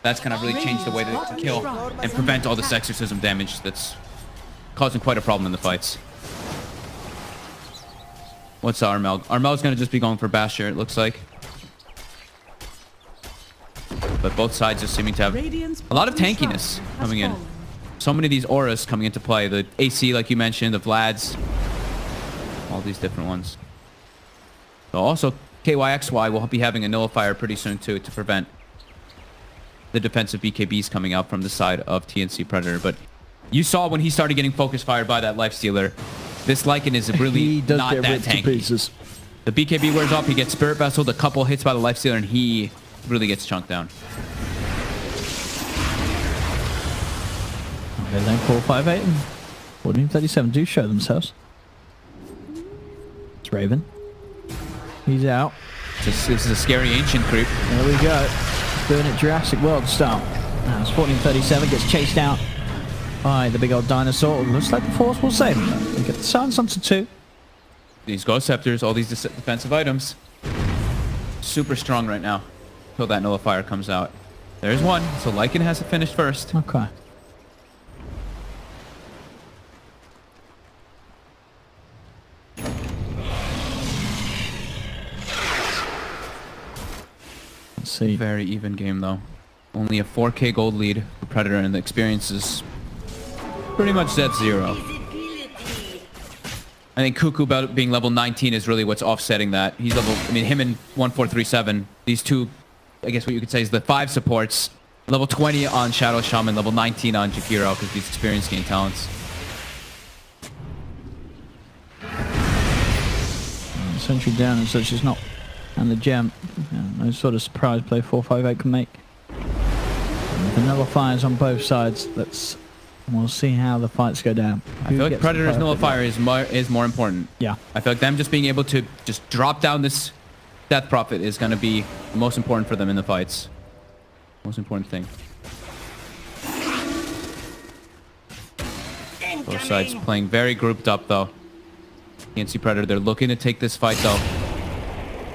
that's going to really change the way to kill and prevent all this Exorcism damage that's causing quite a problem in the fights. What's Armel? Armel's going to just be going for Basher, it looks like. But both sides are seeming to have a lot of tankiness coming in. So many of these auras coming into play. The AC, like you mentioned, the Vlads. All these different ones. So also, KYXY will be having a Nullifier pretty soon too to prevent the defensive BKBs coming out from the side of TNC Predator. But you saw when he started getting focus fired by that Lifestealer, this Lycan is really not that tanky. The BKB wears off, he gets Spirit Vessel, a couple hits by the Lifestealer, and he really gets chunked down.
Okay, then 458 and 1437 do show themselves. It's Raven. He's out.
This is a scary ancient creep.
There we go. Doing it Jurassic World style. Now it's 1437, gets chased out by the big old dinosaur. Looks like the Force will save him. They get the silence onto 2.
These Ghost Scepters, all these defensive items, super strong right now until that Nullifier comes out. There's one, so Lycan has to finish first.
Okay. Let's see.
Very even game though. Only a 4k gold lead for Predator, and the experience is pretty much at 0. I think Cuckoo being level 19 is really what's offsetting that. He's level, I mean, him and 1437, these two, I guess what you could say is the 5 supports. Level 20 on Shadow Shaman, level 19 on Jakiro, because these experience gain talents.
Sentry down and such is not, and the gem, no sort of surprise play 458 can make. The Nullifiers on both sides. We'll see how the fights go down.
I feel like Predator's Nullifier is more important.
Yeah.
I feel like them just being able to just drop down this Death Prophet is going to be the most important for them in the fights. Most important thing. Both sides playing very grouped up though. TNC Predator, they're looking to take this fight though.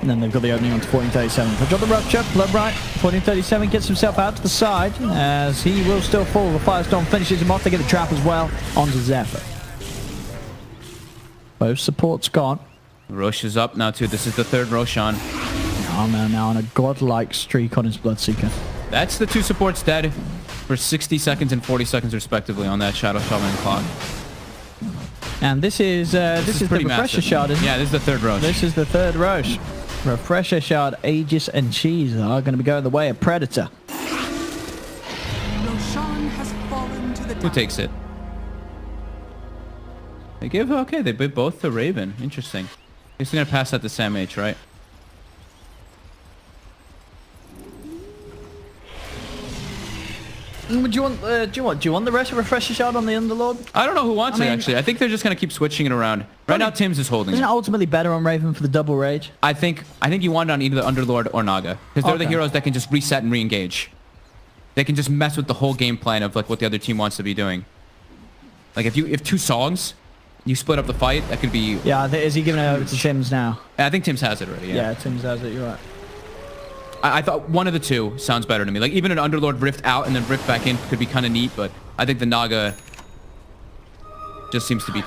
And then they've got the opening onto 1437. They've got the rupture. Bloodbright. 1437 gets himself out to the side as he will still fall. The Firestorm finishes him off. They get the trap as well onto Zephyr. Both supports gone.
Rosh is up now too. This is the 3rd Roshan.
Now on a godlike streak on his Bloodseeker.
That's the 2 supports dead for 60 seconds and 40 seconds respectively on that Shadow Shaman clock.
And this is the
pretty
refresher
massive.
shard, isn't it?
Yeah, this is the 3rd Rosh.
This is the 3rd Rosh. Refresher Shard, Aegis, and Cheese are going to be going the way of Predator.
Roshan has fallen to the
Who takes it? They give, okay, they bid both to Raven. Interesting. He's gonna pass that to Sam H, right?
Do you want the rest of Refresher Shard on the Underlord?
I don't know who wants
I
it,
mean-
actually. I think they're just gonna keep switching it around. Right now, Tim's is holding
Isn't it
it.
ultimately better on Raven for the double rage?
I think you want it on either the Underlord or Naga. Because they're the
Okay.
heroes that can just reset and re-engage. They can just mess with the whole game plan of like what the other team wants to be doing. Like if two songs, you split up the fight, that could be...
Yeah, is he giving it over to Tim's now?
I think Tim's has it already,
Yeah, Tim's has it, you're right.
I thought one of the two sounds better to me. Like even an Underlord rift out and then rift back in could be kind of neat, but I think the Naga just seems to be...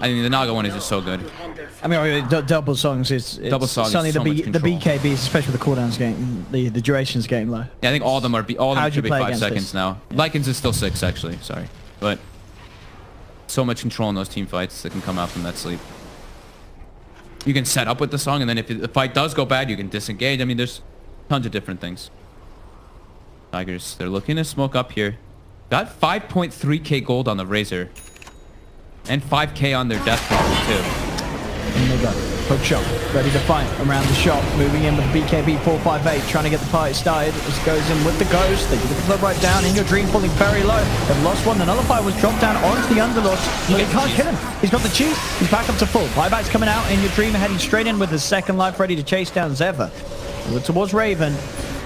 I mean, the Naga one is just so good.
I mean, double songs is...
Double songs is
Suddenly
so much
the
control.
BKBs, especially with the cooldowns game, the durations game low.
Yeah, I think all of them
How'd you
should be
play
5
against
seconds
this?
now. Lycans is still 6 actually, sorry. But so much control in those team fights that can come out from that sleep. You can set up with the song, and then if the fight does go bad, you can disengage. I mean, there's tons of different things. Tigers, they're looking to smoke up here. Got 5.3k gold on the Razor. And 5k on their Death Prophet too.
And they go. Hook shot. Ready to fight around the shop. Moving in with BKB 458. Trying to get the party started. This goes in with the Ghost. They get the club right down. In your dream falling very low. They've lost one. Another fire was dropped down onto the Underlord. But they can't kill him. He's got the cheese. He's back up to full. Buyback's coming out. In your dream heading straight in with his second life ready to chase down Zephyr. Towards Raven.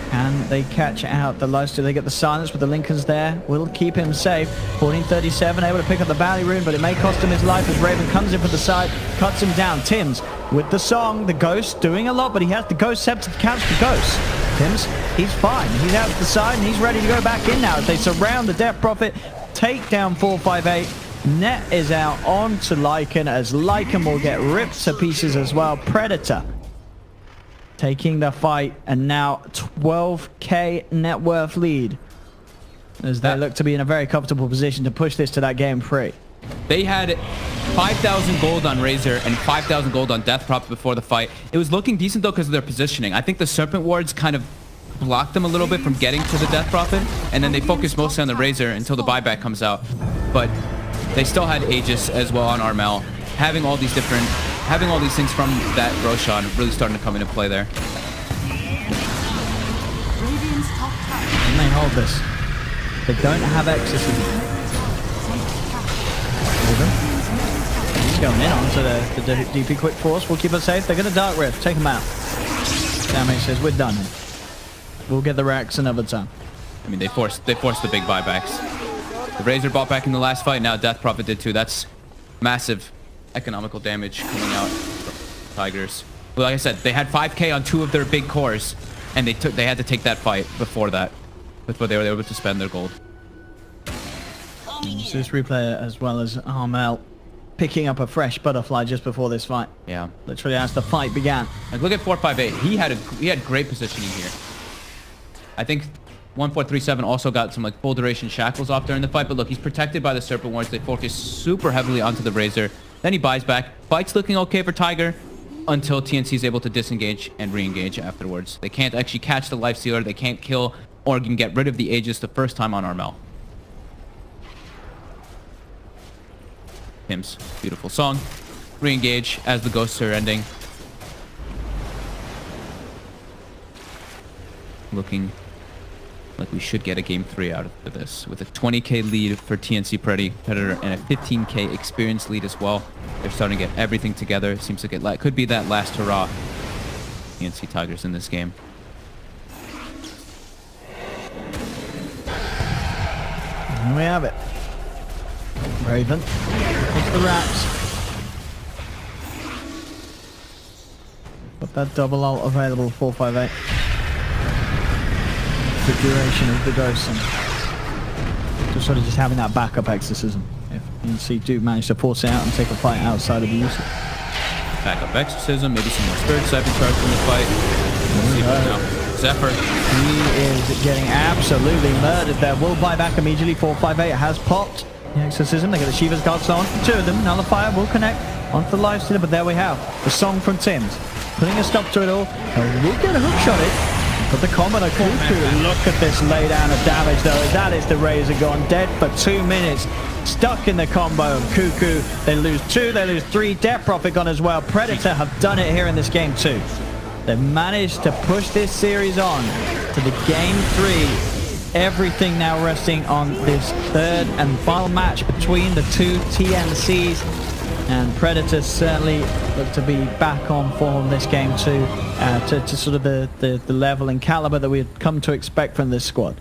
And they catch out the lifesteal. They get the silence with the Lincolns there. Will keep him safe. 1437 able to pick up the Valley Rune, but it may cost him his life as Raven comes in for the side, cuts him down. Tim's with the song, the Ghost doing a lot, but he has the Ghost Scepter to catch the Ghost. Tim's, he's fine. He's out to the side and he's ready to go back in now as they surround the Death Prophet. Take down 458. Net is out onto Lycan as Lycan will get ripped to pieces as well. Predator taking the fight, and now 12k net worth lead as they look to be in a very comfortable position to push this to that game 3.
They had 5,000 gold on Razor and 5,000 gold on Death Prophet before the fight. It was looking decent though because of their positioning. I think the Serpent Wards kind of blocked them a little bit from getting to the Death Prophet, and then they focused mostly on the Razor until the buyback comes out. But they still had Aegis as well on Armel. Having all these things from that Roshan really starting to come into play there.
Radiant's top tower.
And they hold this. They don't have exorcism. He's going in onto the DP quick force. We'll keep it safe. They're going to Dark Rift. Take them out. Damage says we're done here. We'll get the racks another time.
I mean, they forced the big buybacks. The Razor bought back in the last fight. Now Death Prophet did too. That's massive economical damage coming out from Tigers. Well, like I said, they had 5k on 2 of their big cores, and they had to take that fight before that, before they were able to spend their gold.
So this replay as well as Armel picking up a fresh butterfly just before this fight.
Yeah.
Literally as the fight began.
Like look at 458. He had great positioning here. I think 1437 also got some like full duration shackles off during the fight, but look, he's protected by the Serpent Wards. They focus super heavily onto the Razor. Then he buys back. Fight's looking okay for Tiger until TNC is able to disengage and re-engage afterwards. They can't actually catch the Life Sealer. They can't kill or can get rid of the Aegis the first time on Armel. Tim's beautiful song. Re-engage as the ghosts are ending. Looking like we should get a game 3 out of this with a 20k lead for TNC Predator and a 15k experience lead as well. They're starting to get everything together. It seems like it could be that last hurrah. TNC Tigers in this game.
And we have it. Raven. It's the racks. Got that double ult available, 458. The duration of the ghost and just sort of having that backup exorcism if TNC do manage to force it out and take a fight outside of the usage.
Backup exorcism, maybe some more spirit siphon charge in the fight. We'll see now. Zephyr.
He is getting absolutely murdered there. Will buy back immediately. 458 has popped the exorcism. They get the Shiva's cards on. 2 of them. Nullifier will connect onto the lifestealer, but there we have the song from Tim's. putting a stop to it all. We'll get a hook shot it. But the combo of Cuckoo, look at this laydown of damage though. That is the Razor gone dead for 2 minutes. Stuck in the combo of Cuckoo. They lose 2, they lose 3. Death Prophet gone as well. Predator have done it here in this game too. They've managed to push this series on to the game 3. Everything now resting on this third and final match between the two TNCs. And Predator certainly look to be back on form this game too, to sort of the level and caliber that we had come to expect from this squad.